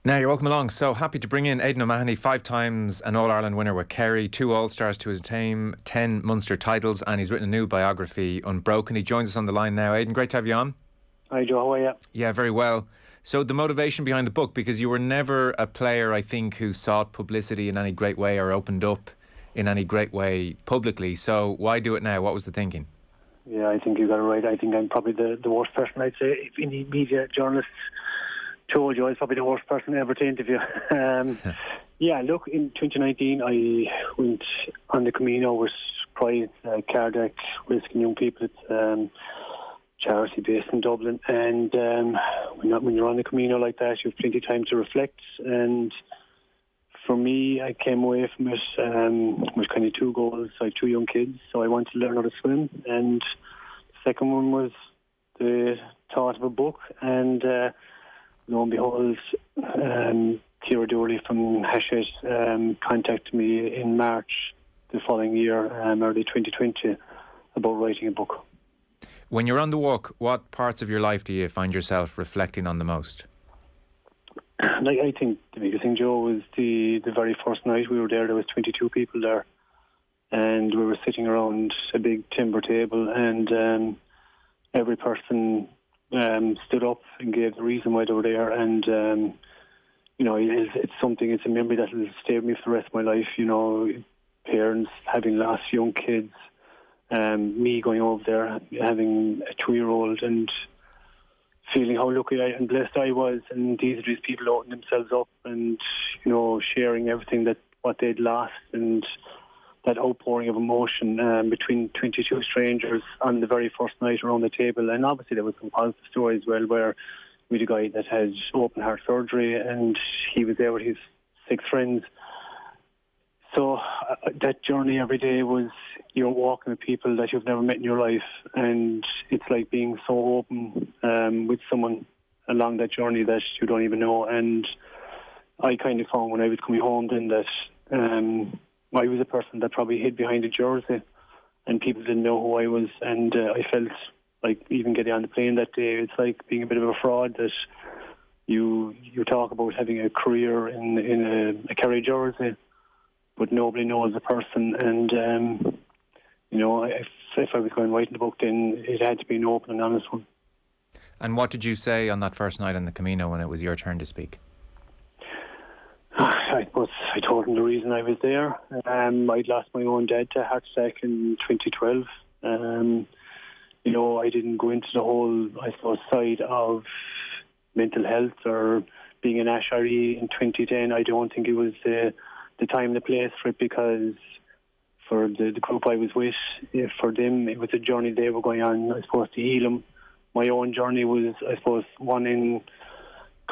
Now, you're welcome along. So happy to bring in Aidan O'Mahony, 5 times an All-Ireland winner with Kerry, 2 All-Stars to his team, 10 Munster titles, and he's written a new biography, Unbroken. He joins us on the line now. Aidan, great to have you on. Hi Joe, how are you? Yeah, very well. So the motivation behind the book, because you were never a player, I think, who sought publicity in any great way or opened up in any great way publicly. So why do it now? What was the thinking? Yeah, I think you got it right. I think I'm probably the worst person, I'd say. If any media journalists told you I was probably the worst person ever to interview. Yeah, look, in 2019 I went on the Camino with Pride, Cardiac Risking Young People. It's charity based in Dublin, and when you're on the Camino like that, you have plenty of time to reflect. And for me, I came away from it with kind of 2 goals. I have 2 young kids, so I wanted to learn how to swim, and the second one was the thought of a book. And lo and behold, Kira Dooley from Hachette contacted me in March the following year, early 2020, about writing a book. When you're on the walk, what parts of your life do you find yourself reflecting on the most? I think the biggest thing, Joe, was the very first night we were there. There was 22 people there, and we were sitting around a big timber table, and every person stood up and gave the reason why they were there. And it's a memory that will stay with me for the rest of my life. You know, parents having lost young kids, me going over there having a 2-year-old and feeling how lucky and blessed I was, and these people opening themselves up and, you know, sharing everything what they'd lost, and that outpouring of emotion between 22 strangers on the very first night around the table. And obviously there was some positive stories as well, where we had a guy that had open heart surgery and he was there with his 6 friends. So that journey every day was, you're walking with people that you've never met in your life, and it's like being so open with someone along that journey that you don't even know. And I kind of found when I was coming home then that I was a person that probably hid behind a jersey and people didn't know who I was, and I felt like even getting on the plane that day, it's like being a bit of a fraud, that you talk about having a career in a Kerry jersey, but nobody knows the person. And if I was going to write in the book, then it had to be an open and honest one. And what did you say on that first night on the Camino when it was your turn to speak? I told him the reason I was there. I'd lost my own dad to a heart attack in 2012. I didn't go into the whole, side of mental health or being an ashari in 2010. I don't think it was the time and the place for it, because for the group I was with, for them, it was a journey they were going on, I suppose, to heal them. My own journey was, I suppose, one in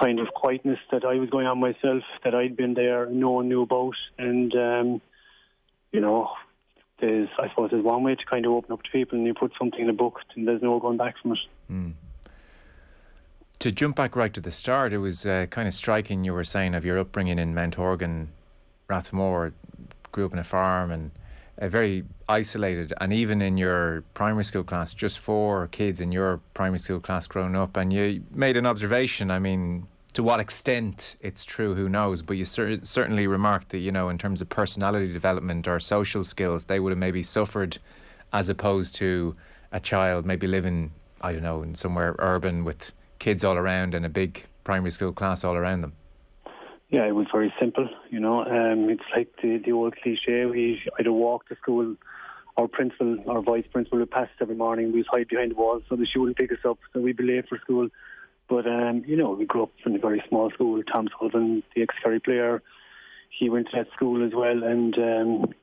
kind of quietness that I was going on myself, that I'd been there, no one knew about. And, there's one way to kind of open up to people, and you put something in a book and there's no going back from it. Mm. To jump back right to the start, it was kind of striking, you were saying, of your upbringing in Mount Organ, Rathmore, grew up in a farm and very isolated, and even in your primary school class, just 4 kids in your primary school class growing up, and you made an observation. I mean, to what extent it's true, who knows, but you certainly remarked that, in terms of personality development or social skills, they would have maybe suffered, as opposed to a child maybe living, I don't know, in somewhere urban with kids all around and a big primary school class all around them. Yeah, it was very simple, It's like the old cliche. We either walk to school, our principal, our vice principal would pass us every morning. We'd hide behind the walls so that she wouldn't pick us up, so we'd be late for school. But, we grew up in a very small school. Tom Sullivan, the ex-Kerry player, he went to that school as well. And,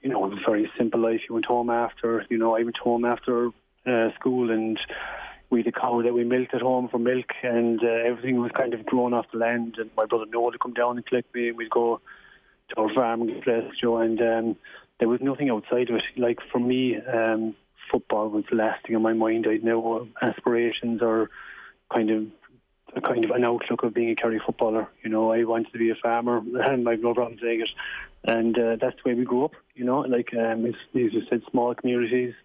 it was a very simple life. He went home after, I went home after school, and we had a cow that we milked at home for milk, and everything was kind of grown off the land. And my brother Noah would come down and collect me, and we'd go to our farm and get blessed, Joe. And there was nothing outside of it. Like, for me, football was the last thing on my mind. I had no aspirations or kind of an outlook of being a Kerry footballer. I wanted to be a farmer, and I have no problem saying it. And that's the way we grew up, as you said, small communities.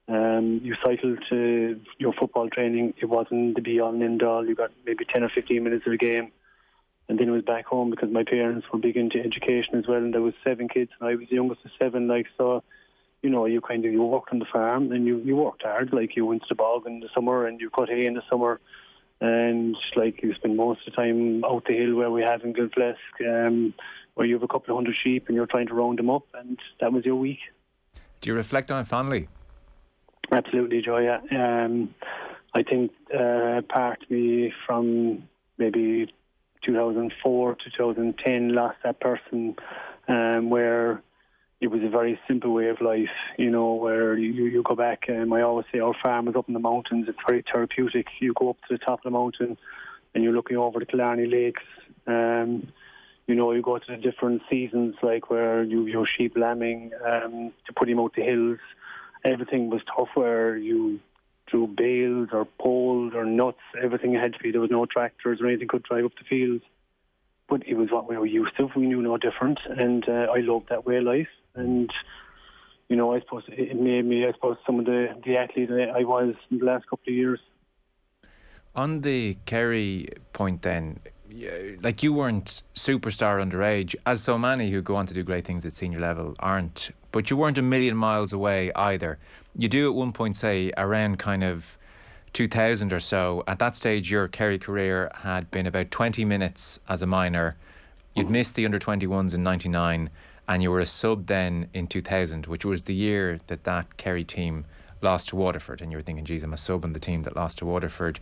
You cycled to your football training. It wasn't the be-all and end-all. You got maybe 10 or 15 minutes of a game. And then it was back home because my parents were big into education as well, and there was 7 kids, and I was the youngest of 7. Like, so, you know, you worked on the farm, and you worked hard. Like, you went to the bog in the summer, and you cut hay in the summer, and like you spend most of the time out the hill where we have in Gilflesk, where you have a couple of 100 sheep, and you're trying to round them up, and that was your week. Do you reflect on it fondly? Absolutely, Joe. Yeah. I think part of me from maybe 2004 to 2010 lost that person, where it was a very simple way of life, you know, where you go back, and I always say our farm is up in the mountains. It's very therapeutic. You go up to the top of the mountain and you're looking over the Killarney Lakes. You know, you go to the different seasons, like where you're sheep lambing, to put him out the hills. Everything was tough, where you drew bales or poles or nuts. Everything had to be. There was no tractors or anything could drive up the fields. But it was what we were used to. We knew no different, and I loved that way of life. And you know, I suppose it made me, some of the athlete that I was in the last couple of years. On the Kerry point, then, like, you weren't superstar underage, as so many who go on to do great things at senior level aren't. But you weren't a million miles away either. You do at one point say around kind of 2000 or so. At that stage, your Kerry career had been about 20 minutes as a minor. You'd missed the under-21s in 99, and you were a sub then in 2000, which was the year that Kerry team lost to Waterford. And you were thinking, geez, I'm a sub on the team that lost to Waterford.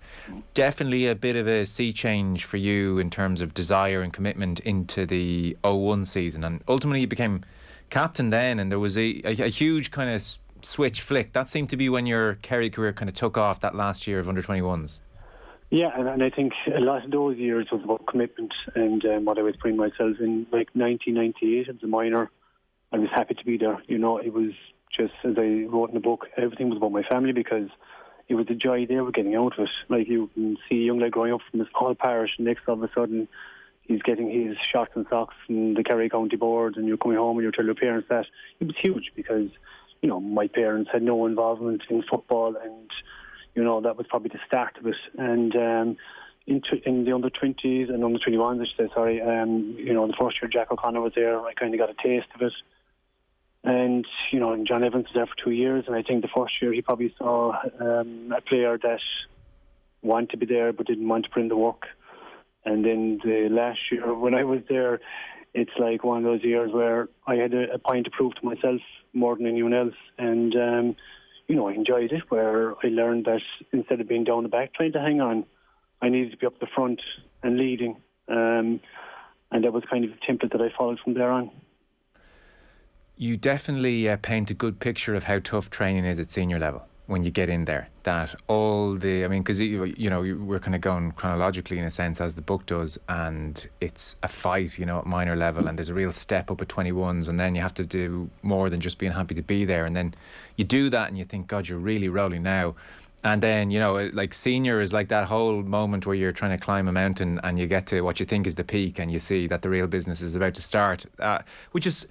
Definitely a bit of a sea change for you in terms of desire and commitment into the 01 season. And ultimately, you became captain then, and there was a huge kind of switch flick. That seemed to be when your Kerry career kind of took off, that last year of under-21s. Yeah, and I think a lot of those years was about commitment and what I was putting myself in. Like 1998 as a minor, I was happy to be there. You know, it was just, as I wrote in the book, everything was about my family, because it was the joy they were getting out of it. Like, you can see a young lad growing up from a small parish, and next all of a sudden he's getting his shorts and socks from the Kerry County Board, and you're coming home and you're telling your parents that. It was huge, because, you know, my parents had no involvement in football, and, you know, that was probably the start of it. And in the under-20s and under-21s, I should say, you know, the first year Jack O'Connor was there, I kind of got a taste of it. And, you know, and John Evans was there for 2 years, and I think the first year he probably saw a player that wanted to be there but didn't want to put in the work. And then the last year when I was there, it's like one of those years where I had a point to prove to myself more than anyone else. And, you know, I enjoyed it, where I learned that instead of being down the back trying to hang on, I needed to be up the front and leading. And that was kind of the template that I followed from there on. You definitely paint a good picture of how tough training is at senior level when you get in there. That all the, I mean, because, you know, we're kind of going chronologically in a sense, as the book does, and it's a fight, you know, at minor level, and there's a real step up at 21s, and then you have to do more than just being happy to be there. And then you do that and you think, God, you're really rolling now. And then, you know, like senior is like that whole moment where you're trying to climb a mountain and you get to what you think is the peak, and you see that the real business is about to start, which is,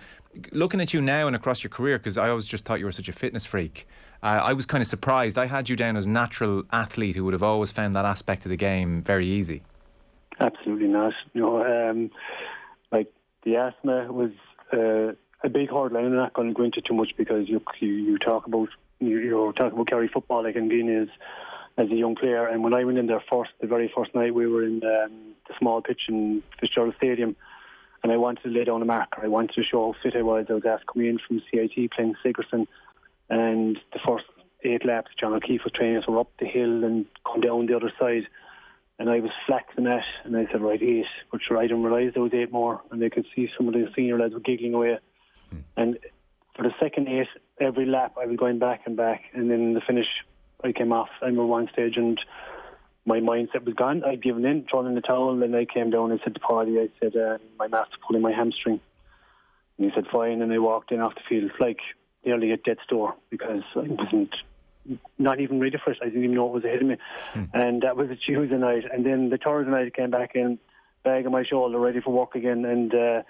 looking at you now and across your career, because I always just thought you were such a fitness freak, I was kind of surprised. I had you down as a natural athlete who would have always found that aspect of the game very easy. Absolutely not. You know, like the asthma was a big hurdle. I'm not going to go into too much, because you talk about Kerry football, like, and being as a young player. And when I went in there the very first night, we were in the small pitch in Fitzgerald Stadium, and I wanted to lay down a marker. I wanted to show how fit I was. I was asked coming in from CIT playing Sigerson, and the first 8 laps John O'Keefe was training us were up the hill and come down the other side, and I was flaxing that, and I said, right, 8, but sure, I didn't realise there was 8 more, and I could see some of the senior lads were giggling away. And for the second 8, every lap I was going back, and then in the finish I came off. I remember one stage, and my mindset was gone. I'd given in, thrown in the towel, and I came down and said to Paddy, I said, my master pulling my hamstring. And he said, fine, and I walked in off the field like nearly at death's door, because I wasn't not even ready for it. I didn't even know what was ahead of me. And that was a Tuesday night. And then the Thursday night I came back in, bag on my shoulder, ready for work again, and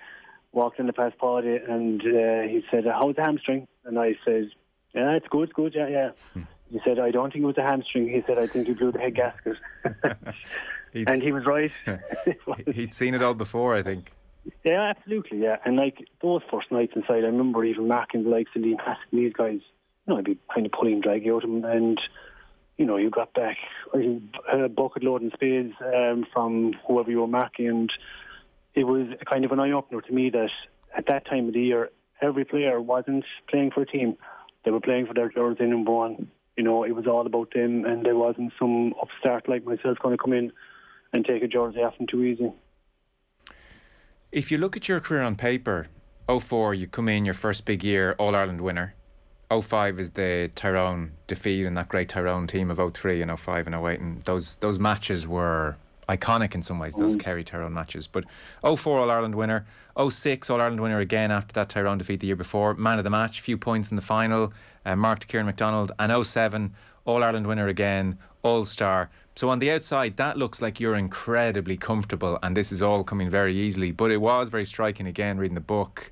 walked in the past Paddy, and he said, how's the hamstring? And I said, yeah, it's good, yeah. He said, I don't think it was a hamstring. He said, I think you blew the head gasket. And he was right. He'd seen it all before, I think. Yeah, absolutely, yeah. And like those first nights inside, I remember even marking the likes of Liam Haskell, these guys, I'd be kind of pulling drag out of them, and you got back a bucket load and spades from whoever you were marking, and it was a kind of an eye-opener to me that at that time of the year, every player wasn't playing for a team. They were playing for their jersey number one. It was all about them, and there wasn't some upstart like myself going to come in and take a jersey off them too easy. If you look at your career on paper, 04 you come in your first big year, All-Ireland winner. 05 is the Tyrone defeat and that great Tyrone team of 03 and 05 and 08, and those matches were iconic in some ways, those Kerry Tyrone matches. But 04 All-Ireland winner, 06 All-Ireland winner again after that Tyrone defeat the year before, man of the match, few points in the final, marked Kieran MacDonald, and 07 All-Ireland winner again, All-Star. So on the outside, that looks like you're incredibly comfortable and this is all coming very easily. But it was very striking again, reading the book.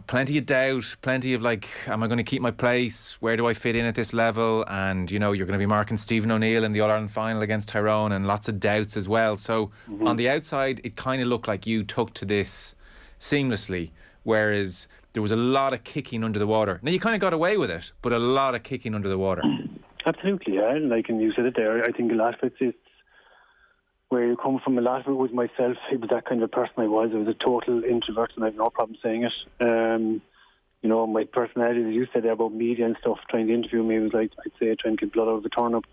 Plenty of doubt, plenty of am I going to keep my place? Where do I fit in at this level? And, you're going to be marking Stephen O'Neill in the All-Ireland final against Tyrone, and lots of doubts as well. So on the outside, it kind of looked like you took to this seamlessly, whereas there was a lot of kicking under the water. Now, you kind of got away with it, but a lot of kicking under the water. Absolutely, yeah. And you said it there. I think a lot of it's where you come from. A lot of it was myself. It was that kind of person I was. I was a total introvert, and I have no problem saying it. My personality, as you said there about media and stuff, trying to interview me was like, I'd say, trying to get blood out of the turnip.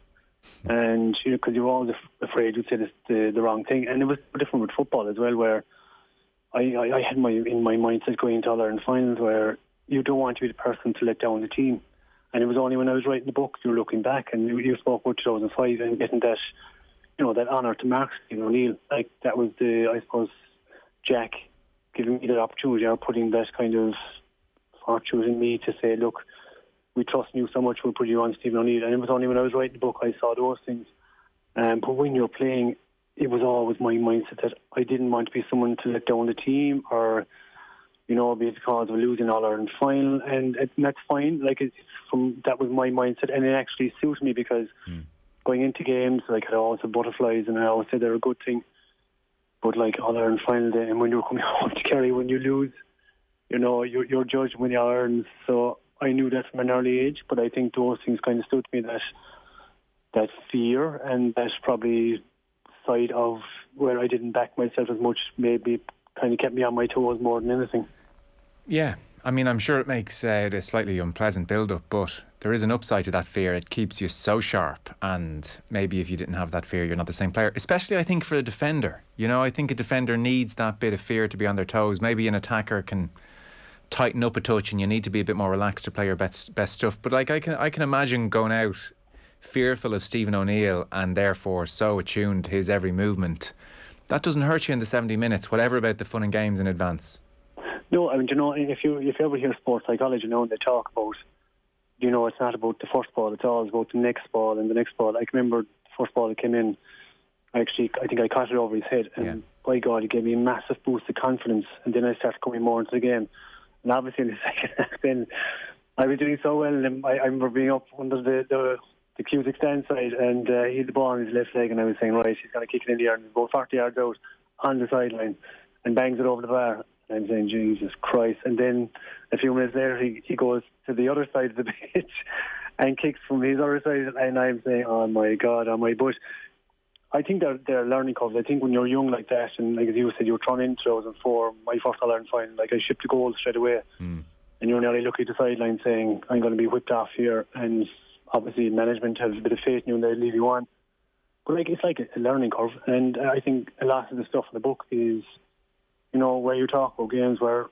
And, because you're always afraid you'd say the wrong thing. And it was different with football as well, where I had in my mindset going into All-Ireland finals where you don't want to be the person to let down the team. And it was only when I was writing the book, you were looking back, and you spoke about 2005 and getting that, that honour to mark Stephen O'Neill. Like, that was I suppose, Jack giving me that opportunity, or putting that kind of fortune in me to say, look, we trust you so much, we'll put you on Stephen O'Neill. And it was only when I was writing the book I saw those things. But when you're playing, it was always my mindset that I didn't want to be someone to let down the team, or be because of losing All-Ireland final, and that's fine. That was my mindset, and it actually suited me because going into games, I always have butterflies, and I always say they're a good thing. But All-Ireland final day, and when you're coming home to Kerry, when you lose, you're judged when you Ireland. So I knew that from an early age, but I think those things kind of stood to me, that fear and that probably side of where I didn't back myself as much maybe kind of kept me on my toes more than anything. Yeah, I mean, I'm sure it makes it a slightly unpleasant build-up, but there is an upside to that fear. It keeps you so sharp, and maybe if you didn't have that fear, you're not the same player. Especially, I think, for a defender. I think a defender needs that bit of fear to be on their toes. Maybe an attacker can tighten up a touch, and you need to be a bit more relaxed to play your best stuff. But I can imagine going out fearful of Stephen O'Neill and therefore so attuned to his every movement. That doesn't hurt you in the 70 minutes, whatever about the fun and games in advance. No, I mean, if you ever hear sports psychology, and they talk about, it's not about the first ball, it's always about the next ball and the next ball. I can remember the first ball that came in, I think I caught it over his head, and by God, it gave me a massive boost of confidence, and then I started coming more into the game. And obviously in the second half, then I was doing so well, and I remember being up under the Cusick stand side, and he had the ball on his left leg, and I was saying, right, he's going to kick it in the air, and he's about 40 yards out on the sideline, and bangs it over the bar. And I'm saying, Jesus Christ. And then a few minutes later, he goes to the other side of the pitch and kicks from his other side, and I'm saying, oh my God, but I think they're learning curves. I think when you're young like that, and as you said, you were thrown in 2004, my first All-Ireland final, I shipped a goal straight away, and you're nearly looking at the sideline saying, I'm going to be whipped off here, and obviously management has a bit of faith in you and they leave you on. But it's like a learning curve, and I think a lot of the stuff in the book is, where you talk about games where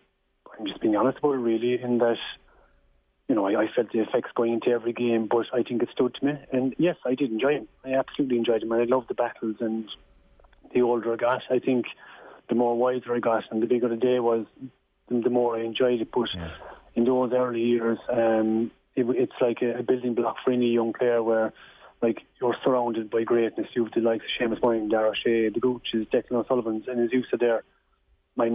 I'm just being honest about it, really, in that, I felt the effects going into every game, but I think it stood to me. And yes, I did enjoy them. I absolutely enjoyed them, and I loved the battles. And the older I got, I think the more wiser I got, and the bigger the day was, the more I enjoyed it. But in those early years, it's like a building block for any young player where, you're surrounded by greatness. You have the likes of Seamus Moyne, Dara O'Shea, the Gooches, Declan O'Sullivan's, and as you said there, I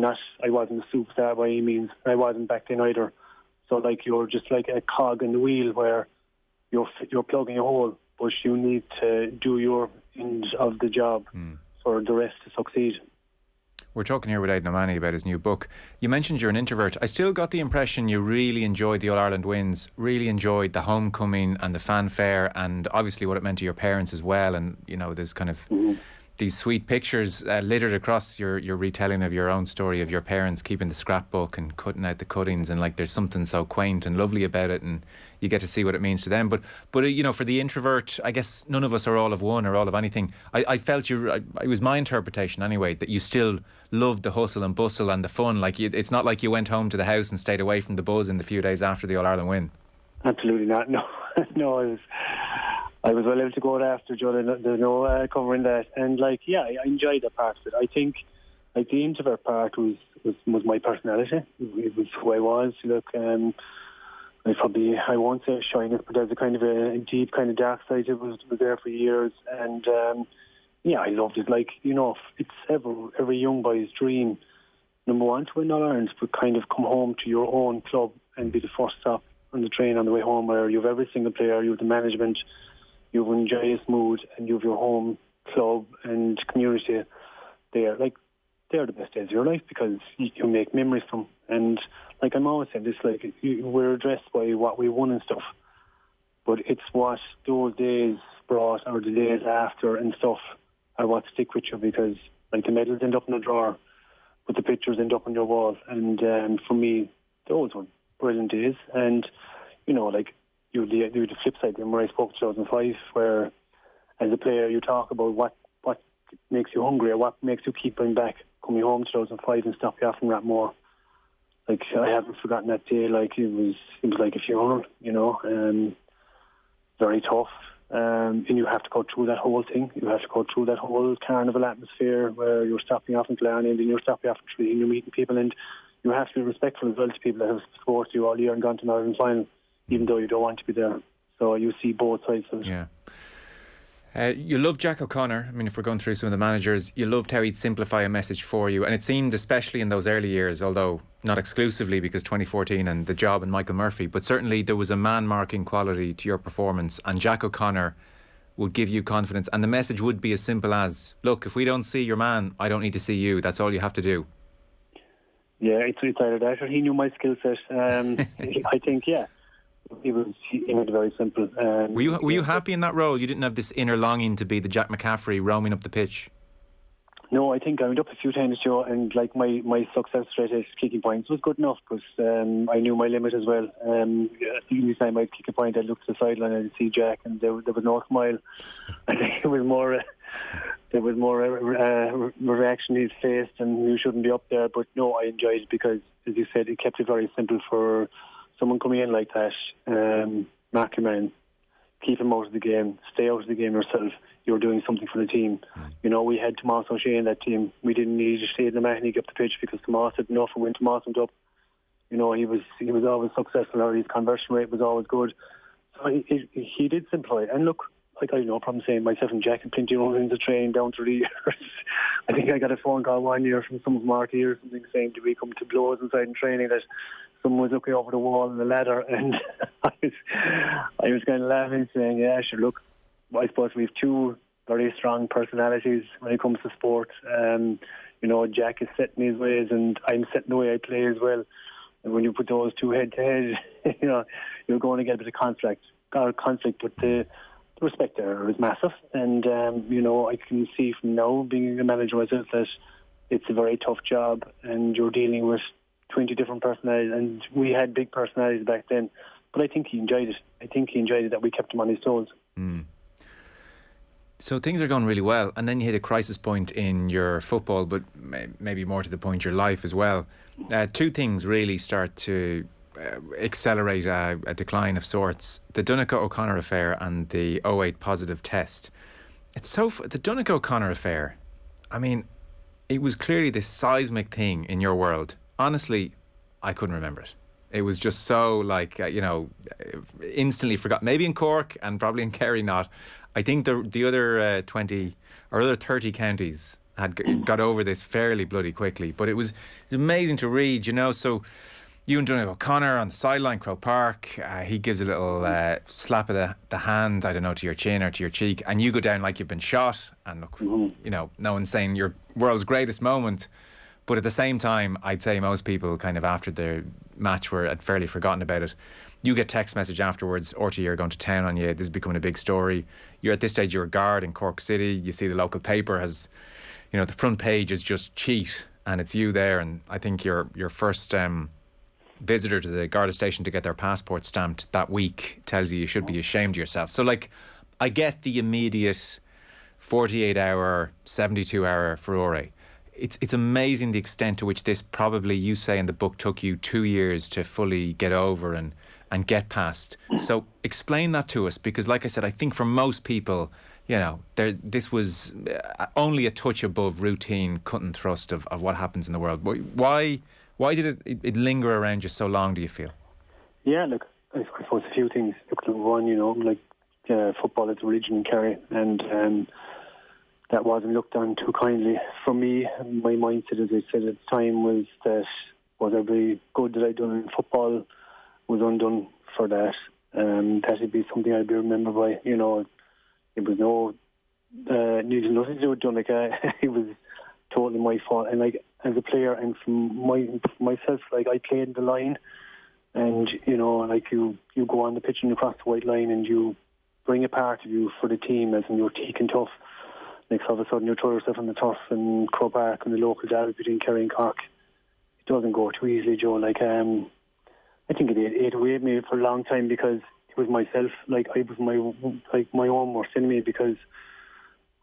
wasn't a superstar by any means. I wasn't back then either. So you're just like a cog in the wheel where you're plugging a hole, but you need to do your end of the job for the rest to succeed. We're talking here with Aidan O'Mahony about his new book. You mentioned you're an introvert. I still got the impression you really enjoyed the All-Ireland wins, really enjoyed the homecoming and the fanfare, and obviously what it meant to your parents as well. And, you know, there's kind of these sweet pictures littered across your retelling of your own story of your parents keeping the scrapbook and cutting out the cuttings, and like there's something so quaint and lovely about it, and you get to see what it means to them. But you know, for the introvert, I guess none of us are all of one or all of anything. I felt it was my interpretation anyway, that you still loved the hustle and bustle and the fun. Like it's not like you went home to the house and stayed away from the buzz in the few days after the All-Ireland win. Absolutely not. No, no, I was well able to go out after, Joe. There's no covering that. And I enjoyed that part of it. I think the introvert part was my personality. It was who I was. Look, I won't say shyness, but there's a kind of a deep kind of dark side. It was there for years. And I loved it. It's every young boy's dream. Number one, to win All-Ireland, but kind of come home to your own club and be the first stop on the train on the way home, where you have every single player, you have the management, you have a joyous mood, and you have your home club and community there. They're the best days of your life because you make memories from. And I'm always saying this, we're addressed by what we won and stuff, but it's what those days brought, or the days after and stuff, are what stick with you, because the medals end up in a drawer, but the pictures end up on your wall. And for me, those were brilliant days. And you do the flip side then, where I spoke 2005, where as a player you talk about what makes you hungry, or what makes you keep going back, coming home 2005 and stop you off from Rathmore. I haven't forgotten that day. It was like a funeral, very tough. And you have to go through that whole thing. You have to go through that whole carnival atmosphere where you're stopping off in Killarney, and then you're stopping off in Tralee, and you're meeting people, and you have to be respectful as well to people that have supported you all year and gone to an Ireland final, even though you don't want to be there. So you see both sides of it. Yeah. You loved Jack O'Connor. I mean, if we're going through some of the managers, you loved how he'd simplify a message for you. And it seemed, especially in those early years, although not exclusively because 2014 and the job and Michael Murphy, but certainly there was a man-marking quality to your performance. And Jack O'Connor would give you confidence. And the message would be as simple as, look, if we don't see your man, I don't need to see you. That's all you have to do. Yeah, it's either that or he knew my skill set. I think, yeah. He made it very simple. Were you happy in that role? You didn't have this inner longing to be the Jack McCaffrey roaming up the pitch? No, I think I went up a few times, Joe, and my success rate at kicking points was good enough, because I knew my limit as well. Every time I'd kick a point, I'd look to the sideline and I'd see Jack, and there was no smile. I think it was more there was more reaction he's faced, and you shouldn't be up there. But no, I enjoyed it because, as you said, it kept it very simple for someone coming in like that. Mark your man, keep him out of the game, stay out of the game yourself. You're doing something for the team. We had Tomas O'Shea in that team. We didn't need Aidan O'Mahony up the pitch because Tomas had enough, and when Tomas went up, he was always successful, or his conversion rate was always good. So he did simplify it. And look, I have no problem saying myself and Jack had plenty of runs to train down through the years. I think I got a phone call one year from some of Marty or something saying, "Do we come to blows inside in training?" That someone was looking over the wall and the ladder, and I was kind of laughing, saying, "Yeah, sure. Look, I suppose we have two very strong personalities when it comes to sport. Jack is set in his ways, and I'm set in the way I play as well. And when you put those two head to head, you're going to get a bit of conflict. But the respect there is massive. And I can see from now, being a manager myself, that it's a very tough job, and you're dealing with 20 different personalities. And we had big personalities back then, but I think he enjoyed it. I think he enjoyed it that we kept him on his toes." So things are going really well, and then you hit a crisis point in your football, but maybe more to the point, your life as well. Two things really start to accelerate a decline of sorts: the Donaghy-O'Connor affair and the '08 positive test. The Donaghy-O'Connor affair, I mean, it was clearly this seismic thing in your world. Honestly, I couldn't remember it. It was just so instantly forgot. Maybe in Cork and probably in Kerry not. I think the other 20 or other 30 counties had got over this fairly bloody quickly. But it was amazing to read, So you and Donaghy-O'Connor on the sideline, Croke Park. He gives a little slap of the hand, I don't know, to your chin or to your cheek, and you go down like you've been shot. And look, you know, no one's saying your world's greatest moment, but at the same time, I'd say most people kind of after the match had fairly forgotten about it. You get text message afterwards, RTÉ are going to town on you, this is becoming a big story. You're at this stage, you're a guard in Cork City, you see the local paper has, you know, the front page is just cheat, and it's you there, and I think your first visitor to the Garda station to get their passport stamped that week tells you should be ashamed of yourself. So, like, I get the immediate 48-hour, 72-hour furore. It's amazing the extent to which this probably, you say in the book, took you 2 years to fully get over and get past. So explain that to us, because like I said, I think for most people, you know, this was only a touch above routine cut and thrust of what happens in the world. Why did it linger around you so long, do you feel? Yeah, look, I suppose a few things. Look, number one, you know, like football is a religion in Kerry, and that wasn't looked on too kindly. For me, my mindset, as I said at the time, was that was every good that I'd done in football was undone for that. That would be something I'd be remembered by. You know, it was needed nothing to do with Donaghy. It was totally my fault. And like as a player, and from myself, like I played in the line, and you know, like you go on the pitch and across the white line, and you bring a part of you for the team, as in you're thick and tough. Next, all of a sudden, you throw yourself on the turf in Croke Park and the local derby between Kerry and Cork. It doesn't go too easily, Joe. Like, I think it ate away at me for a long time, because it was myself. Like, I was my own worst enemy, because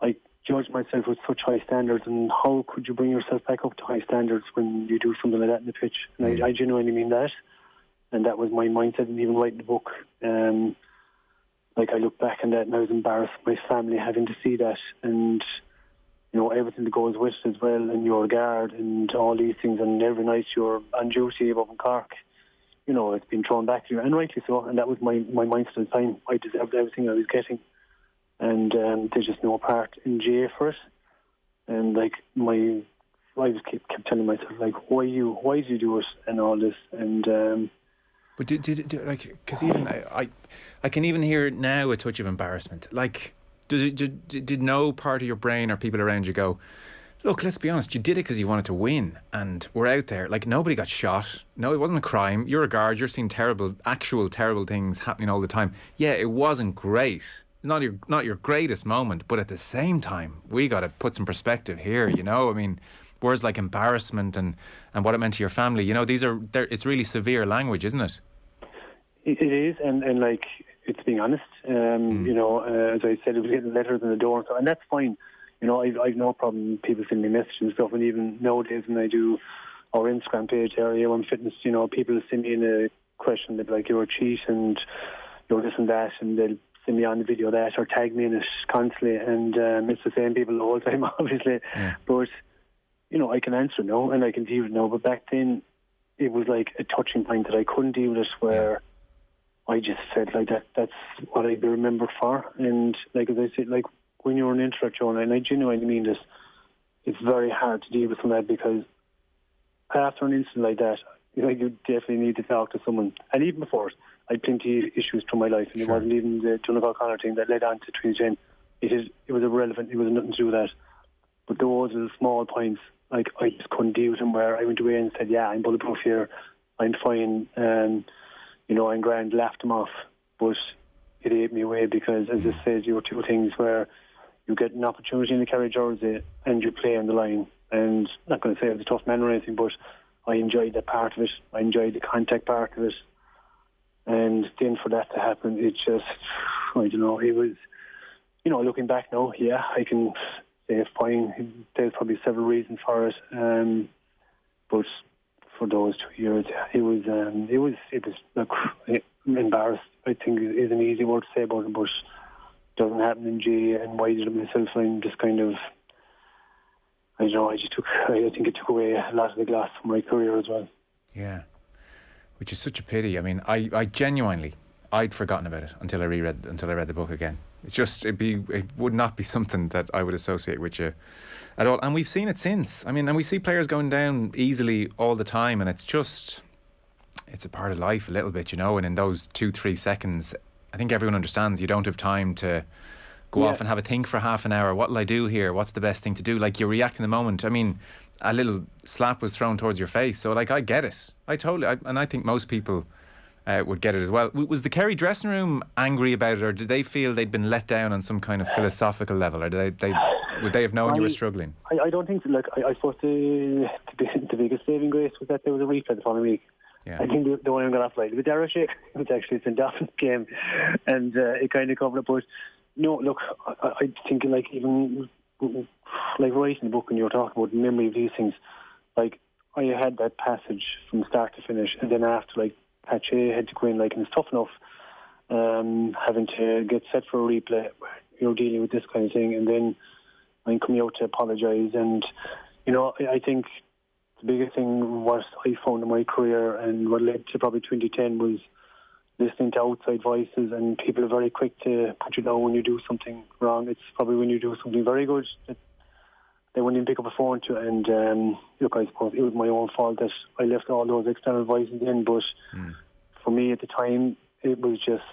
I judged myself with such high standards. And how could you bring yourself back up to high standards when you do something like that in the pitch? And I genuinely mean that. And that was my mindset, and even writing the book. Like, I look back on that and I was embarrassed, my family having to see that, and you know, everything that goes with it as well, and your guard and all these things, and every night you're on duty up in Cork, you know, it's been thrown back to you, and rightly so. And that was my mindset at the time. I deserved everything I was getting, and there's just no part in GA for it. And like I just kept telling myself, like, why did you do it and all this, and but did like, because even I can even hear now a touch of embarrassment. Like, did no part of your brain or people around you go, look, let's be honest, you did it because you wanted to win, and we're out there. Like, nobody got shot. No, it wasn't a crime. You're a guard. You're seeing actual terrible things happening all the time. Yeah, it wasn't great. Not your greatest moment, but at the same time, we got to put some perspective here. You know, I mean, words like embarrassment and what it meant to your family. You know, it's really severe language, isn't it? It is, and like, it's being honest. You know, as I said, it was getting letters in the door, and that's fine. You know, I've no problem people sending me messages and stuff, and even nowadays when I do our Instagram page area on fitness, you know, people send me in a question, they'll be like, you're a cheat and you're this and that, and they'll send me on the video that or tag me in it constantly, and it's the same people the whole time, obviously. Yeah. But, you know, I can answer no, and I can deal with no, but back then it was like a touching point that I couldn't deal with, where I just said, like, that's what I'd be remembered for. And like, as I said, like, when you're an introvert, John, and I genuinely mean this, it's very hard to deal with some of that, because after an incident like that, you definitely need to talk to someone. And even before it, I had plenty of issues through my life, and It wasn't even the Donaghy-O'Connor thing that led on to 2010. It was irrelevant. It was nothing to do with that. But those are the small points. Like, I just couldn't deal with them, where I went away and said, yeah, I'm bulletproof here, I'm fine, you know, I'm grand, laughed them off. But it ate me away, because, as I said, you were two things where you get an opportunity in the Kerry jersey and you play on the line. And I'm not going to say I was a tough man or anything, but I enjoyed that part of it. I enjoyed the contact part of it. And then for that to happen, it just, I don't know, it was, you know, looking back now, yeah, I can say it's fine. There's probably several reasons for it. But for those 2 years, it was like, embarrassed, I think, is an easy word to say about it, but it doesn't happen in G. And why did it myself? I'm just kind of, I don't know, I think it took away a lot of the glass from my career as well. Yeah, which is such a pity. I mean, I genuinely, I'd forgotten about it until I read the book again. It's just, it would not be something that I would associate with you at all. And we've seen it since. I mean, and we see players going down easily all the time, and it's just, it's a part of life a little bit, you know, and in those 2-3 seconds, I think everyone understands you don't have time to go off and have a think for half an hour. What'll I do here? What's the best thing to do? Like, you react in the moment. I mean, a little slap was thrown towards your face, so like, I get it. And I think most people would get it as well. Was the Kerry dressing room angry about it, or did they feel they'd been let down on some kind of philosophical level, or would they have known you were struggling? I don't think so. Like, I suppose the biggest saving grace was that there was a replay the following week. Yeah. I think the one I got off lightly with Derek Shake, it was actually a St. Daphne's game, and it kind of covered it. But no, look, I think, like, even like writing the book and you were talking about the memory of these things, like, I had that passage from start to finish, and then after, like, Patch A had to go in, like, and it's tough enough having to get set for a replay where you're dealing with this kind of thing, and then I'm coming out to apologise. And, you know, I think the biggest thing what I found in my career and what led to probably 2010 was listening to outside voices, and people are very quick to put you down when you do something wrong. It's probably when you do something very good that they wouldn't even pick up a phone to. And look, I suppose it was my own fault that I left all those external voices in, but for me at the time it was just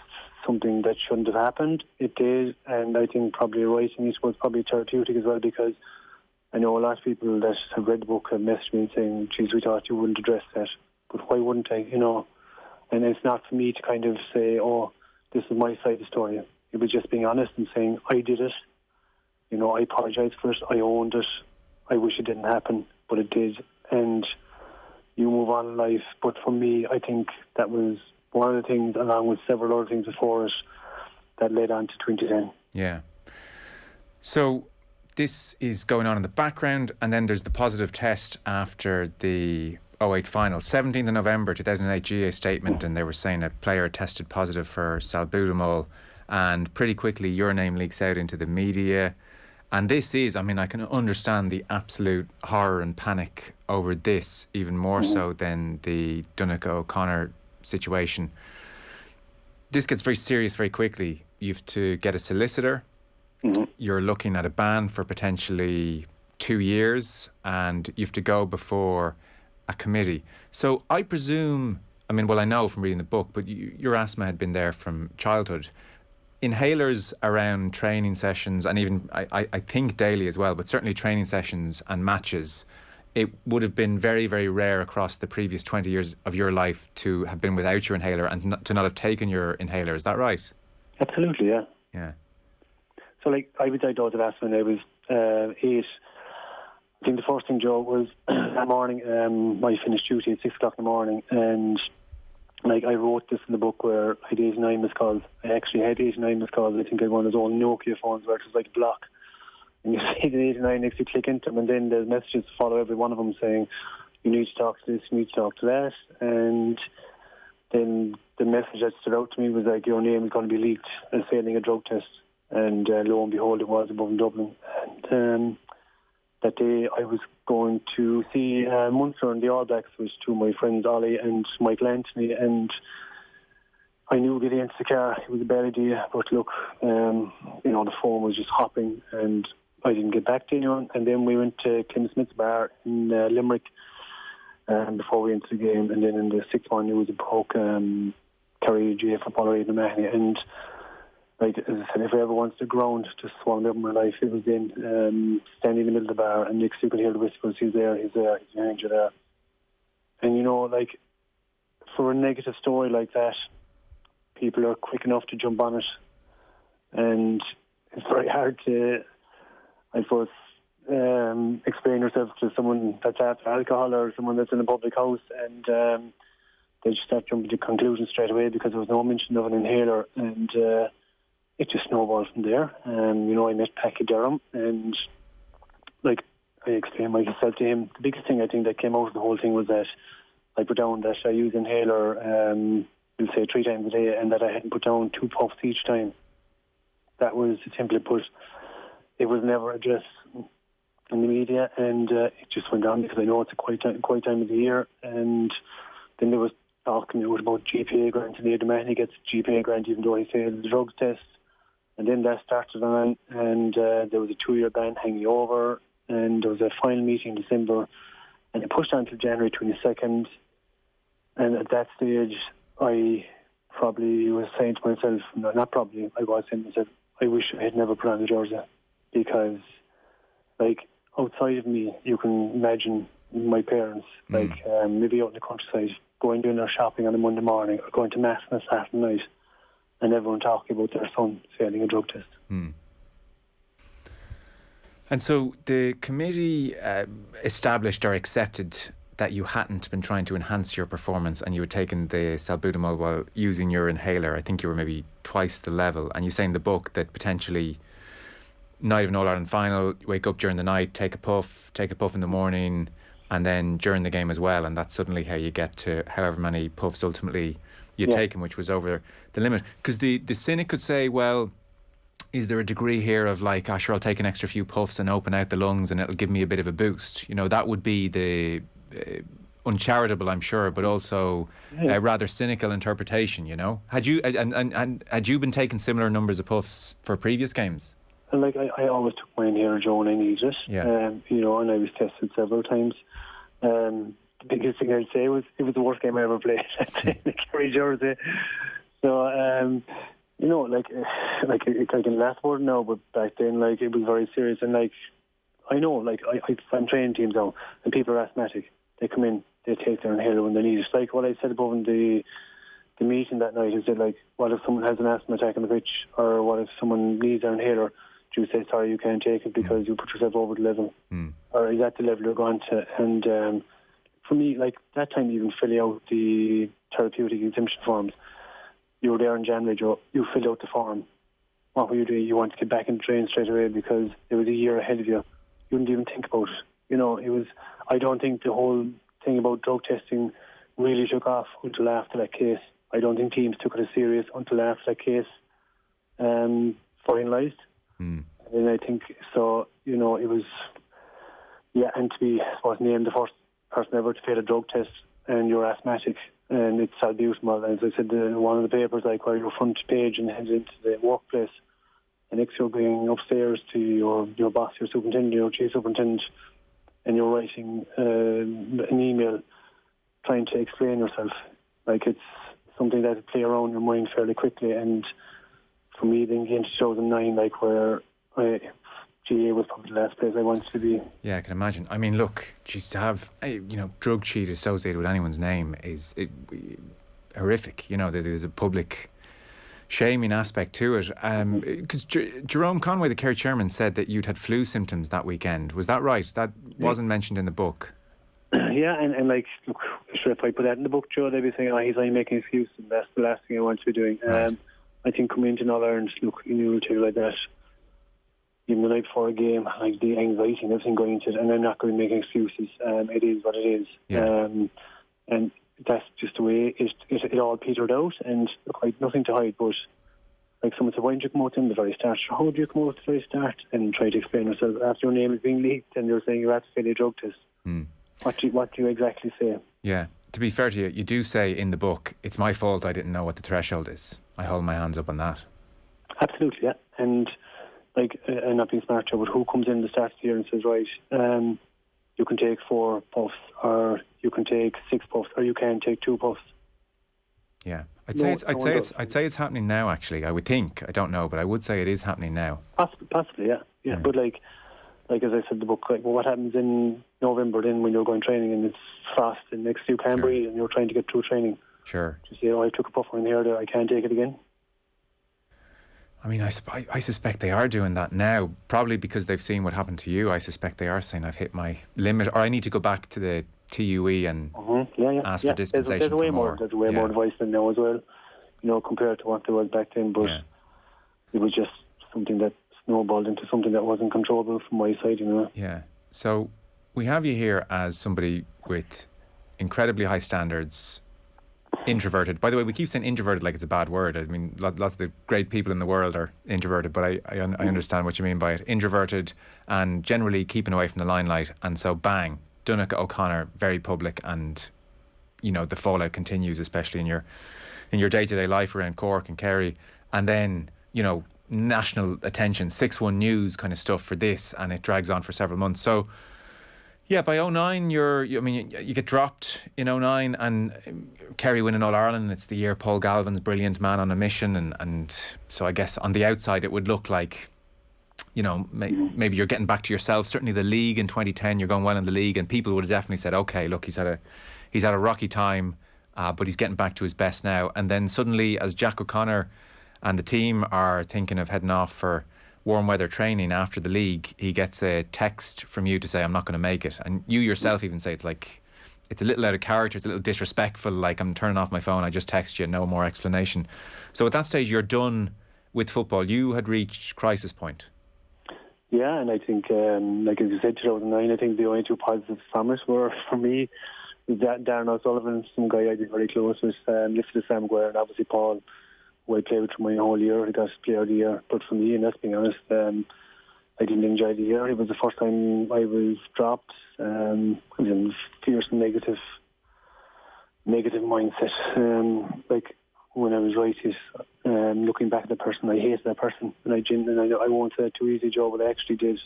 something that shouldn't have happened. It did, and I think probably writing it was probably therapeutic as well, because I know a lot of people that have read the book have messaged me saying, geez, we thought you wouldn't address that, but why wouldn't I, you know? And it's not for me to kind of say, oh, this is my side of the story. It was just being honest and saying, I did it. You know, I apologise for it. I owned it. I wish it didn't happen, but it did. And you move on in life. But for me, I think that was one of the things, along with several other things before it, that led on to 2010. Yeah. So this is going on in the background, and then there's the positive test after the 08 final. 17th of November 2008 GA statement, and they were saying a player tested positive for salbutamol, and pretty quickly your name leaks out into the media. And this is, I mean, I can understand the absolute horror and panic over this, even more so than the Donaghy-O'Connor situation. This gets very serious very quickly. You have to get a solicitor. You're looking at a ban for potentially 2 years, and you have to go before a committee. So I presume, I mean, well, I know from reading the book, but your asthma had been there from childhood. Inhalers around training sessions, and even I think daily as well, but certainly training sessions and matches, it would have been very, very rare across the previous 20 years of your life to have been without your inhaler and to not have taken your inhaler. Is that right? Absolutely, yeah. Yeah. So, like, I was diagnosed with asthma when I was 8. I think the first thing, Joe, was that morning, I finished duty at 6 o'clock in the morning, and, like, I wrote this in the book where I had 89 missed calls. I actually had 89 missed calls. I think I had one of those old Nokia phones where it was like a block. And you see the 89 next, you click into them, and then there's messages follow every one of them saying, you need to talk to this, you need to talk to that. And then the message that stood out to me was like, your name is going to be leaked as failing a drug test. And lo and behold, it was above in Dublin. And that day I was going to see Munster and the All Blacks, which two of my friends, Ollie and Michael Anthony, and I knew getting into the car, it was a bad idea, but look, you know, the phone was just hopping, and I didn't get back to anyone. And then we went to Kim Smith's bar in Limerick before we went to the game, and then in the sixth one it was a broke Kerry Aidan O'Mahony. And like, as I said, if I ever wanted the ground to swallow up in my life, it was then standing in the middle of the bar, and next you could hear the whispers, he's there, he's behind you there. And you know, like, for a negative story like that, people are quick enough to jump on it, and it's very hard to, I suppose, explain yourself to someone that's after alcohol or someone that's in a public house, and they just start jumping to conclusions straight away because there was no mention of an inhaler, and it just snowballed from there. You know, I met Packy Durham, and like I explained myself to him, the biggest thing I think that came out of the whole thing was that I put down that I use inhaler, we'll say 3 times a day, and that I hadn't put down 2 puffs each time. That was simply put. It was never addressed in the media, and it just went on because I know it's a quiet time of the year. And then there was talking out about GPA grant, and Aidan O'Mahony gets GPA grant even though he failed the drugs test. And then that started on, and there was a 2-year ban hanging over, and there was a final meeting in December, and it pushed on until January 22nd. And at that stage, I probably was saying to myself, no, not probably, I was saying to myself, I wish I had never put on the jersey, because, like, outside of me, you can imagine my parents, like, maybe out in the countryside, going doing their shopping on a Monday morning or going to mass on a Saturday night, and everyone talking about their son failing a drug test. And so the committee established or accepted that you hadn't been trying to enhance your performance and you had taken the salbutamol while using your inhaler. I think you were maybe twice the level. And you say in the book that potentially night of an All-Ireland final, you wake up during the night, take a puff in the morning, and then during the game as well. And that's suddenly how you get to however many puffs ultimately you'd taken, which was over the limit. Because the cynic could say, well, is there a degree here of like, sure, I'll take an extra few puffs and open out the lungs and it'll give me a bit of a boost. You know, that would be the uncharitable, I'm sure, but also a rather cynical interpretation, you know. Had you and had you been taking similar numbers of puffs for previous games? And like, I always took my inhaler, Joe, when I needed it. You know, and I was tested several times. The biggest thing I'd say was it was the worst game I ever played in the Kerry jersey. So, you know, like it can last more now, but back then, like, it was very serious. And like, I know, like, I'm training teams now, and people are asthmatic. They come in, they take their inhaler when they need it. Like what I said above in the meeting that night is that, like, what if someone has an asthma attack on the pitch, or what if someone needs their inhaler? Do you say, sorry, you can't take it because you put yourself over the level? Or is that the level you're going to? And for me, like, that time, even filling out the therapeutic exemption forms, you were there in January, Joe, you filled out the form. What were you doing? You wanted to get back in the train straight away because it was a year ahead of you. You didn't even think about it. You know, it was, I don't think the whole thing about drug testing really took off until after that case. I don't think teams took it as serious until after that case finalised. And I think, so, you know, it was, and to be, I suppose, named the first person ever to fail a drug test, and you're asthmatic, and it's salbutamol. As I said, one of the papers, like, where you're front page and head into the workplace, and next you're going upstairs to your boss, your superintendent, your chief superintendent, and you're writing an email trying to explain yourself. Like, it's something that would play around your mind fairly quickly. And for me, then again, 2009, like, where GA was probably the last place I wanted to be. Yeah, I can imagine. I mean, look, just to have drug cheat associated with anyone's name is horrific. You know, there's a public shaming aspect to it. Because Jerome Conway, the Kerry chairman, said that you'd had flu symptoms that weekend. Was that right? That wasn't mentioned in the book. Yeah, and like, look, sure, if I put that in the book, Joe, they'd be saying, he's only making excuses, and that's the last thing I want to be doing. Right. I think coming into All Ireland, look, you knew too, like that, even the night before a game, like the anxiety and everything going into it, and I'm not going to be making excuses. It is what it is. Yeah. And that's just the way it all petered out, and look, I had nothing to hide, but like someone said, why didn't you come out in the very start? How do you come out at the very start and try to explain yourself after your name is being leaked and you're saying you have to fail a drug test? What do you exactly say? Yeah. To be fair to you, you do say in the book, it's my fault I didn't know what the threshold is. I hold my hands up on that. Absolutely, yeah. And like, I'm not being smart, but who comes in the start of the year and says, right, you can take 4 puffs, or you can take 6 puffs, or you can take 2 puffs? Yeah. I'd say it's happening now, actually. I would think. I don't know, but I would say it is happening now. Possibly, yeah. But like as I said in the book, like, well, what happens in November then when you're going training and it's frost and next to you can't breathe and you're trying to get through training? Sure. To say, I took a puff in here, I can't take it again. I mean, I suspect they are doing that now, probably because they've seen what happened to you. I suspect they are saying, I've hit my limit, or I need to go back to the TUE and ask for dispensation. There's way more advice than now as well, you know, compared to what there was back then. But it was just something that snowballed into something that wasn't controllable from my side, you know. Yeah. So we have you here as somebody with incredibly high standards, introverted. By the way, we keep saying introverted like it's a bad word. I mean, lots of the great people in the world are introverted, but I understand what you mean by it. Introverted and generally keeping away from the limelight. And so, bang, Donaghy-O'Connor, very public, and, you know, the fallout continues, especially in your day-to-day life around Cork and Kerry. And then, you know, national attention, 6-1 news kind of stuff for this, and it drags on for several months. So Yeah, by '09, you get dropped in '09, and Kerry winning All Ireland. It's the year Paul Galvin's brilliant man on a mission, and so I guess on the outside it would look like, maybe you're getting back to yourself. Certainly the league in 2010, you're going well in the league, and people would have definitely said, okay, look, he's had a rocky time, but he's getting back to his best now. And then suddenly, as Jack O'Connor and the team are thinking of heading off for warm weather training after the league, he gets a text from you to say, I'm not going to make it. And you yourself even say it's a little out of character, it's a little disrespectful, like, I'm turning off my phone, I just text you, no more explanation. So at that stage you're done with football. You had reached crisis point. Yeah, and I think, like as you said, 2009, I think the only two positives from it were, for me, that Darren O'Sullivan, some guy I did very close with, lifted Sam Maguire, and obviously Paul, who I played with for my whole year. He got Player of the Year. But for me, and let's be honest, I didn't enjoy the year. It was the first time I was dropped. I was in fierce negative mindset. Like when I was writing, looking back at the person, I hated that person, and I won't say it too easy, Joe, but I actually did.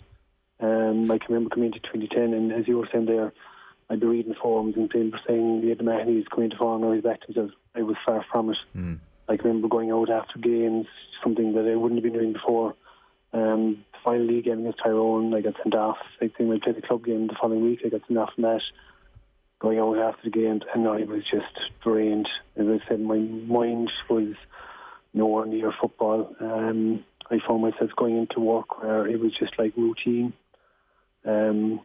I can remember coming into 2010, and as you were saying there, I'd be reading forums and people were saying the O'Mahony is coming to form, or he's back to himself. I was far from it. I can remember going out after games, something that I wouldn't have been doing before. The final league game against Tyrone, I got sent off. I think we played the club game the following week, I got sent off from that. Going out after the games, and I was just drained. As I said, my mind was nowhere near football. I found myself going into work where it was just like routine,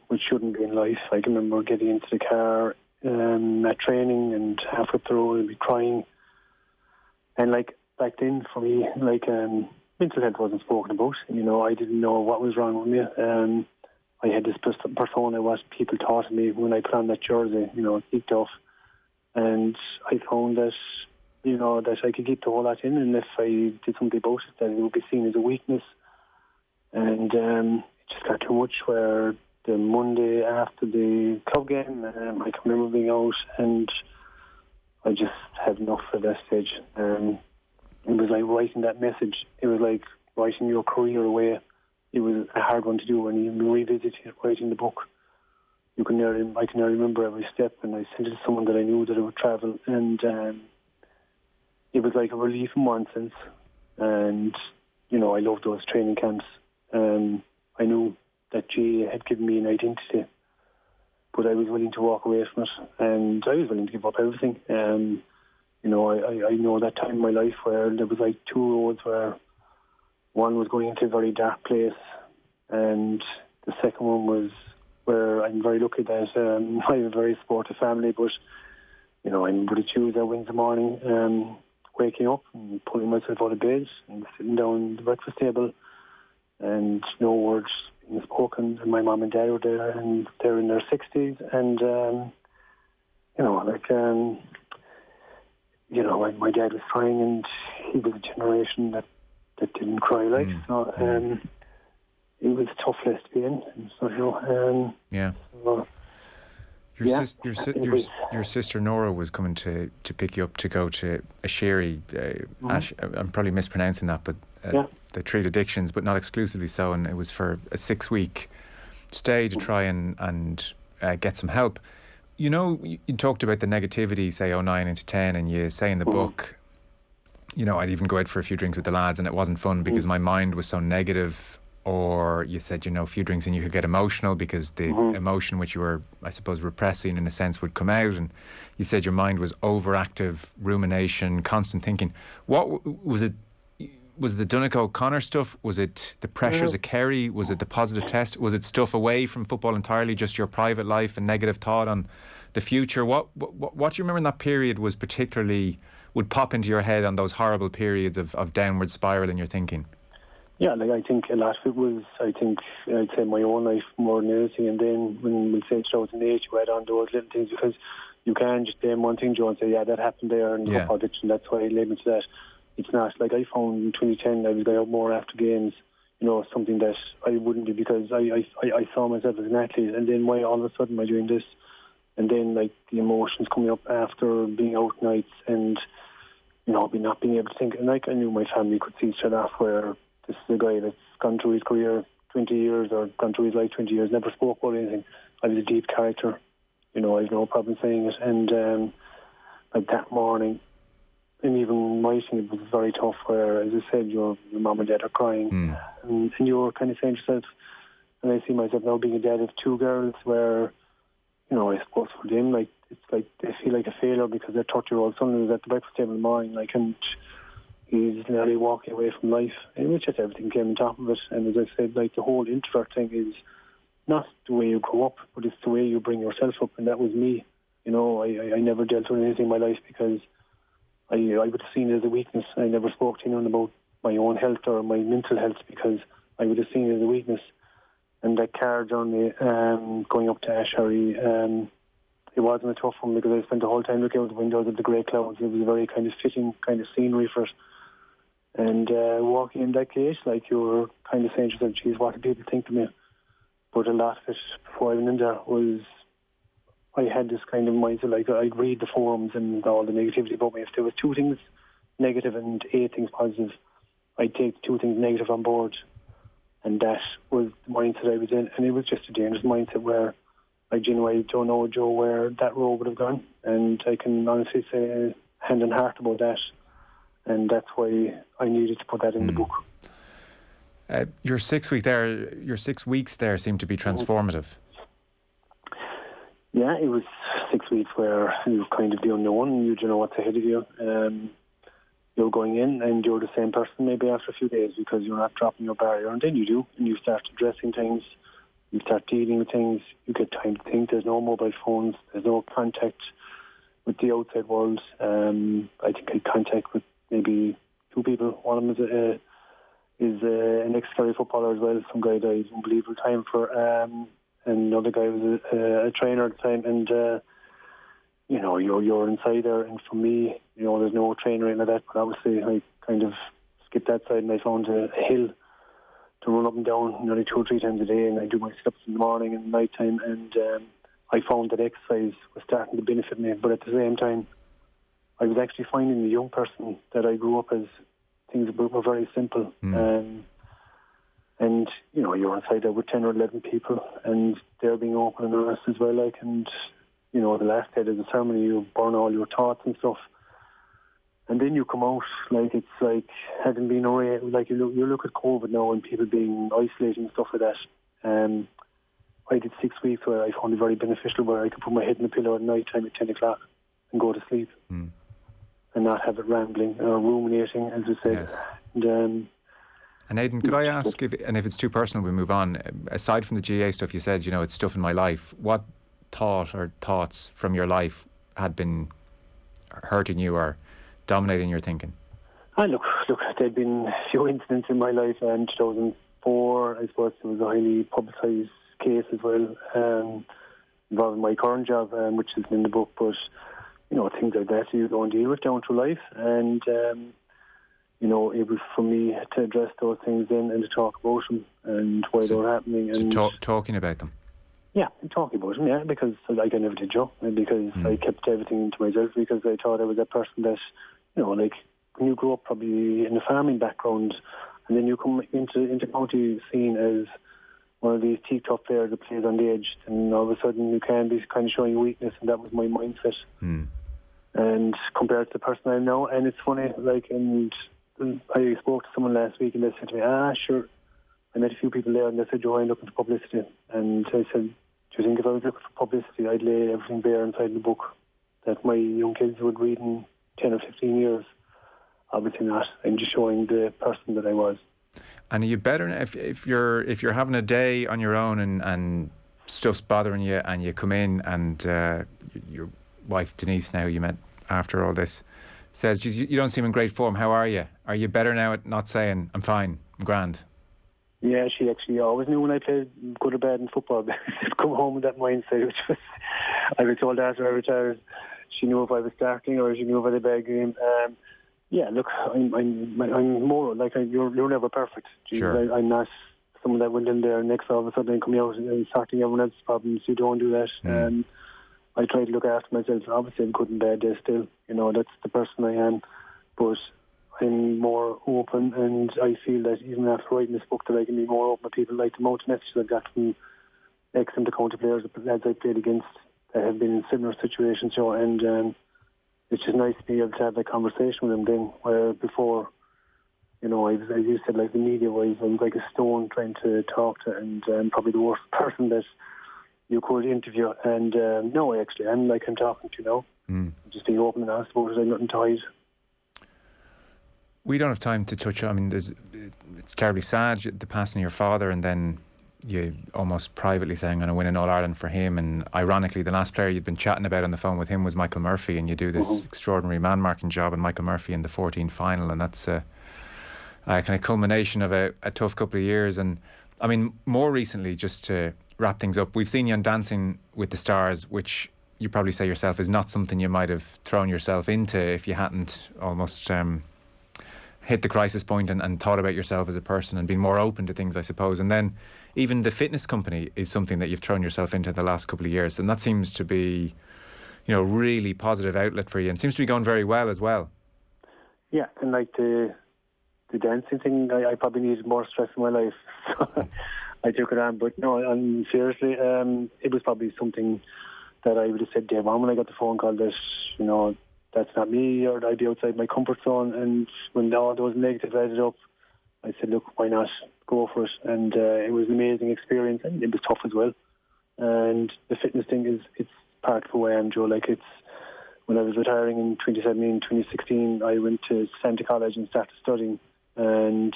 which shouldn't be in life. I can remember getting into the car at training, and halfway through I'd be crying. And like back then, for me, like mental health wasn't spoken about. I didn't know what was wrong with me. I had this persona what people taught me when I put on that jersey, kicked off. And I found that, that I could keep the whole lot in, and if I did something about it, that it would be seen as a weakness. And it just got too much, where the Monday after the club game, I can remember being out, and I just had enough at that stage. It was like writing that message. It was like writing your career away. It was a hard one to do, when you revisit writing the book. I can nearly remember every step, and I sent it to someone that I knew that I would travel, and it was like a relief in one sense. And I loved those training camps. I knew that GA had given me an identity, but I was willing to walk away from it, and I was willing to give up everything. I know that time in my life where there was like two roads, where one was going into a very dark place, and the second one was where I'm very lucky that I have a very supportive family, but I'm able to choose that Wednesday morning, waking up and pulling myself out of bed and sitting down at the breakfast table, and no words being spoken, and my mum and dad were there, and they're in their 60s, and my dad was crying, and he was a generation that didn't cry, like. So it was a tough place to be in. And so, yeah. So, your sister Nora was coming to pick you up to go to Asheri. I'm probably mispronouncing that, but they treat addictions, but not exclusively so. And it was for a 6-week stay to try and get some help. You talked about the negativity, say 09 into 10, and you say in the book, I'd even go out for a few drinks with the lads, and it wasn't fun because my mind was so negative. Or you said, a few drinks and you could get emotional because the emotion which you were, I suppose, repressing in a sense would come out. And you said your mind was overactive, rumination, constant thinking. What was it? Was it the Donaghy-O'Connor stuff? Was it the pressures of Kerry? Was it the positive test? Was it stuff away from football entirely, just your private life and negative thought on the future? What do you remember in that period was particularly, would pop into your head on those horrible periods of downward spiral in your thinking? Yeah, I think a lot of it was, I'd say my own life more than anything. And then when we say 2008, you add on those little things, because you can't just blame one thing, Joe, and say, that happened there, and football addiction, that's why I led me to that. It's not. Like I found in 2010, I was going out more after games, something that I wouldn't do, because I saw myself as an athlete, and then why all of a sudden am I doing this? And then like the emotions coming up after being out nights, and not being able to think. And like I knew my family could see straight off where this is a guy that's gone through his career 20 years, or gone through his life 20 years, never spoke about anything. I was a deep character. You know, I've no problem saying it. And like that morning, and even writing it was very tough, where, as I said, your mum and dad are crying. And you're kind of saying to yourself, and I see myself now being a dad of two girls, where, you know, I suppose for them, like, it's like they feel like a failure because their 30-year-old son was at the breakfast table in the morning, like, and he's nearly walking away from life. And it's just everything came on top of it. And as I said, like, the whole introvert thing is not the way you grow up, but it's the way you bring yourself up. And that was me. You know, I never dealt with anything in my life because I would have seen it as a weakness. I never spoke to anyone about my own health or my mental health because I would have seen it as a weakness. And that car journey, going up to Ashery, it wasn't a tough one because I spent the whole time looking out the windows at the grey clouds. It was a very kind of fitting kind of scenery for it. And walking in that gate, like, you were kind of saying to yourself, geez, what do people think of me? But a lot of it, before I went in there, was I had this kind of mindset, like, I'd read the forums and all the negativity about me. If there was 2 things negative and 8 things positive, I'd take 2 things negative on board. And that was the mindset I was in. And it was just a dangerous mindset where I genuinely don't know, Joe, where that road would have gone. And I can honestly say hand on heart about that. And that's why I needed to put that in the book. Your 6 weeks there seemed to be transformative. Yeah, it was 6 weeks where you were kind of the unknown. You don't know what's ahead of you. You're going in and you're the same person maybe after a few days because you're not dropping your barrier. And then you do. And you start addressing things. You start dealing with things. You get time to think. There's no mobile phones. There's no contact with the outside world. I think I had contact with maybe 2 people. One of them is an ex-Kerry footballer as well. Some guy that I had unbelievable time for. And another guy was a trainer at the time. And, you know, you're inside there. And for me, you know, there's no trainer in like that. But obviously, I kind of skipped that side and I found a hill to run up and down nearly 2 or 3 times a day. And I do my steps in the morning and night time. And I found that exercise was starting to benefit me. But at the same time, I was actually finding the young person that I grew up as. Things were very simple. And, you know, you're inside there with 10 or 11 people and they're being open and honest as well. Like, and, you know, the last day of the ceremony, you burn all your thoughts and stuff. And then you come out, like, it's like having been away. Like, you look at COVID now and people being isolated and stuff like that. I did 6 weeks where I found it very beneficial, where I could put my head in the pillow at night time at 10 o'clock and go to sleep. And not have it rambling or ruminating, as we said. Yes. And Aidan, could I ask, if it's too personal, we move on. Aside from the GA stuff, you said, you know, it's stuff in my life. What thought or thoughts from your life had been hurting you or dominating your thinking? Look, there'd been a few incidents in my life. In 2004, I suppose there was a highly publicised case as well, involving my current job, which is in the book, but you know, things like that you don't deal with down through life. And, you know, it was for me to address those things then and to talk about them and why they were happening. And talking about them? Yeah, talking about them, yeah, because like I never did, Joe, because I kept everything to myself because I thought I was that person that, you know, like when you grow up probably in a farming background and then you come into county scene as one of these TikTok players that plays on the edge, and all of a sudden you can be kind of showing weakness, and that was my mindset. And compared to the person I am now, and it's funny, like, and I spoke to someone last week and they said to me, sure, I met a few people there and they said, Joe, I'm looking for publicity. And I said, do you think if I was looking for publicity, I'd lay everything bare inside the book that my young kids would read in 10 or 15 years? Obviously not. I'm just showing the person that I was. And are you better if you're having a day on your own and stuff's bothering you and you come in and your wife Denise, now you met after all this, says you don't seem in great form, how are you? Are you better now at not saying I'm fine, I'm grand? Yeah, she actually always knew when I played good or bad in football. She'd come home with that mindset, which was, I was told after I retired, she knew if I was starting or she knew if I had a bad game. Yeah, look, I'm more like you're never perfect. Sure. I'm not someone that went in there next all of a sudden and coming out and starting everyone else's problems. You don't do that. I try to look after myself. Obviously, I'm good and bad days still. You know, that's the person I am. But I'm more open, and I feel that even after writing this book, that I can be more open with people. Like the amount of messages I got from excellent county players, the lads I played against, that have been in similar situations, and it's just nice to be able to have that conversation with them then, where before, I was, as you said, like the media-wise, I was like a stone trying to talk to, and probably the worst person that you could interview. And no, actually, I'm talking to you now. Just being open and honest about it, I've nothing to hide. We don't have time to touch on, it's terribly sad, the passing of your father, and then you almost privately saying, I'm going to win an All-Ireland for him. And ironically, the last player you'd been chatting about on the phone with him was Michael Murphy, and you do this extraordinary man-marking job, and Michael Murphy in the 14 final, and that's a kind of culmination of a tough couple of years. And more recently, just to wrap things up, we've seen you on Dancing with the Stars, which you probably say yourself is not something you might have thrown yourself into if you hadn't almost hit the crisis point and thought about yourself as a person and been more open to things, I suppose. And then even the fitness company is something that you've thrown yourself into the last couple of years, and that seems to be, really positive outlet for you, and seems to be going very well as well. Yeah, and like the dancing thing, I probably needed more stress in my life, so I took it on. But no, seriously, it was probably something that I would have said day one when I got the phone call that, that's not me, or I'd be outside my comfort zone. And when all those negatives added up, I said, look, why not go for it? And it was an amazing experience, and it was tough as well. And the fitness thing it's part of who I am, Joe. Like, it's when I was retiring in 2017, 2016, I went to Santa College and started studying. And,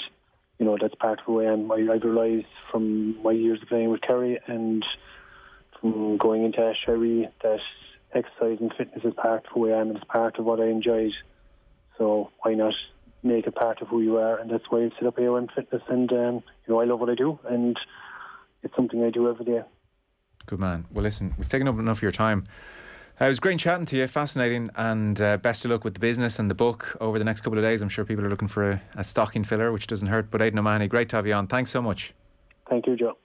that's part of who I am. I've realised from my years of playing with Kerry and from going into Ashery that exercise and fitness is part of who I am, and it's part of what I enjoyed. So why not make it part of who you are? And that's why I've set up AOM Fitness, and I love what I do, and it's something I do every day. Good man. Well, listen, we've taken up enough of your time. It was great chatting to you, fascinating, and best of luck with the business and the book over the next couple of days. I'm sure people are looking for a stocking filler, which doesn't hurt. But Aidan O'Mahony, great to have you on. Thanks so much. Thank you, Joe.